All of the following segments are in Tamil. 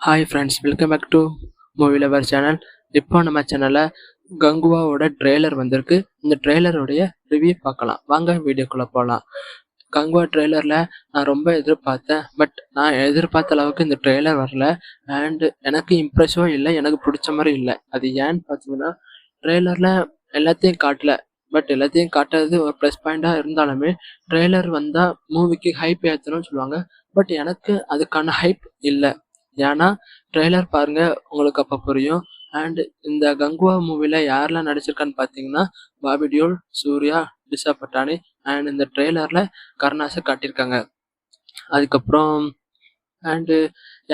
Hi friends, welcome back to movie lover channel. இப்போ நம்ம சேனலில் கங்குவாவோட ட்ரெய்லர் வந்திருக்கு. இந்த ட்ரெய்லருடைய ரிவ்யூ பார்க்கலாம். வாங்க வீடியோக்குள்ளே போகலாம். கங்குவா ட்ரெய்லரில் நான் ரொம்ப எதிர்பார்த்தேன். பட் நான் எதிர்பார்த்த அளவுக்கு இந்த ட்ரெய்லர் வரல. அண்டு எனக்கு இம்ப்ரெஸ்ஸும் இல்லை, எனக்கு பிடிச்ச மாதிரி இல்லை. அது ஏன்னு பார்த்தீங்கன்னா, ட்ரெய்லரில் எல்லாத்தையும் காட்டல. பட் எல்லாத்தையும் காட்டுறது ஒரு ப்ளஸ் பாயிண்டாக இருந்தாலுமே, ட்ரெய்லர் வந்தால் மூவிக்கு ஹைப் ஏற்றணும்னு சொல்லுவாங்க. பட் எனக்கு அதுக்கான ஹைப் இல்லை. ஏன்னா ட்ரெய்லர் பாருங்க, உங்களுக்கு அப்போ புரியும். அண்ட் இந்த கங்குவா மூவில யாரெல்லாம் நடிச்சிருக்கான்னு பார்த்தீங்கன்னா, பாபி டியோல், சூர்யா, டிஷா பட்டானி அண்ட் இந்த ட்ரெய்லர்ல கருணாஸை காட்டியிருக்காங்க. அதுக்கப்புறம் அண்டு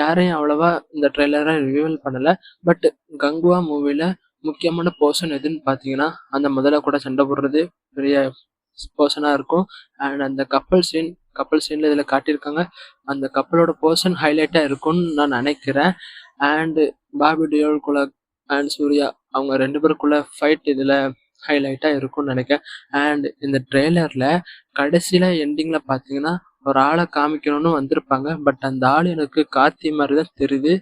யாரையும் அவ்வளவா இந்த ட்ரெய்லரை ரிவீல் பண்ணல. பட் கங்குவா மூவில முக்கியமான போர்ஷன் எதுன்னு பார்த்தீங்கன்னா, அந்த முதல்ல கூட சண்டை போடுறது பெரிய போர்ஷனாக இருக்கும். அண்ட் அந்த கப்பல் சீனில் இதில் காட்டியிருக்காங்க. அந்த கப்பலோட போர்ஷன் ஹைலைட்டாக இருக்கும்னு நான் நினைக்கிறேன். அண்டு பாபி டியோல்குள்ள அண்ட் சூர்யா அவங்க 2 பேருக்குள்ள ஃபைட் இதில் ஹைலைட்டாக இருக்கும்னு நினைக்கிறேன். அண்ட் இந்த ட்ரெய்லரில் கடைசியில் எண்டிங்கில் பார்த்தீங்கன்னா, ஒரு ஆளை காமிக்கணும்னு வந்திருப்பாங்க. பட் அந்த ஆள் எனக்கு கார்த்தி மாதிரி தான் தெரியுது.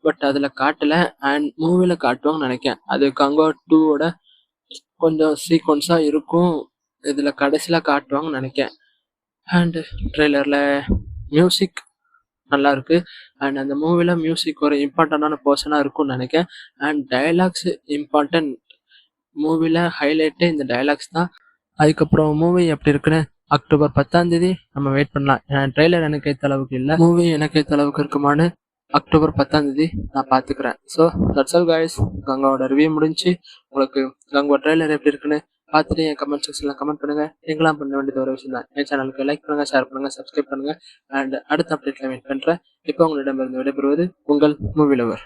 பட் அதில் காட்டலை. அண்ட் மூவியில் காட்டுவாங்கன்னு நினைக்கிறேன். அது கங்குவா 2வோட கொஞ்சம் சீக்வன்ஸாக இருக்கும். இதில் கடைசியில் காட்டுவாங்கன்னு நினைக்கிறேன். அண்டு ட்ரெய்லரில் மியூசிக் நல்லா இருக்கு. அண்ட் அந்த மூவியில் மியூசிக் ஒரு இம்பார்ட்டண்டான போர்ஷனாக இருக்கும்னு நினைக்கிறேன். And dialogues important. மூவியில் ஹைலைட்டே இந்த டைலாக்ஸ் தான். அதுக்கப்புறம் மூவி எப்படி இருக்குன்னு அக்டோபர் 10 நம்ம வெயிட் பண்ணலாம். ட்ரெய்லர் எனக்கு ஏற்ற அளவுக்கு இல்லை, மூவி எனக்கு ஏற்ற அளவுக்கு இருக்குமான்னு அக்டோபர் 10 நான் பார்த்துக்கிறேன். So that's all guys. கங்காவோட ரிவ்யூ முடிஞ்சு. உங்களுக்கு கங்கா ட்ரெய்லர் எப்படி இருக்குன்னு பார்த்துட்டு என் கமெண்ட் செக்ஷனில் கமெண்ட் பண்ணுங்கள். நீங்களாம் பண்ண வேண்டியது ஒரு விஷயம் தான். என் சேனலுக்கு லைக் பண்ணுங்கள், ஷேர் பண்ணுங்கள், சப்ஸ்கிரைப் பண்ணுங்கள். அண்ட் அடுத்த அப்டேட்டில் வெயிட் பண்ணுறேன். இப்போ உங்களிடமிருந்து விடைபெறுவது உங்கள் மூவி லவர்.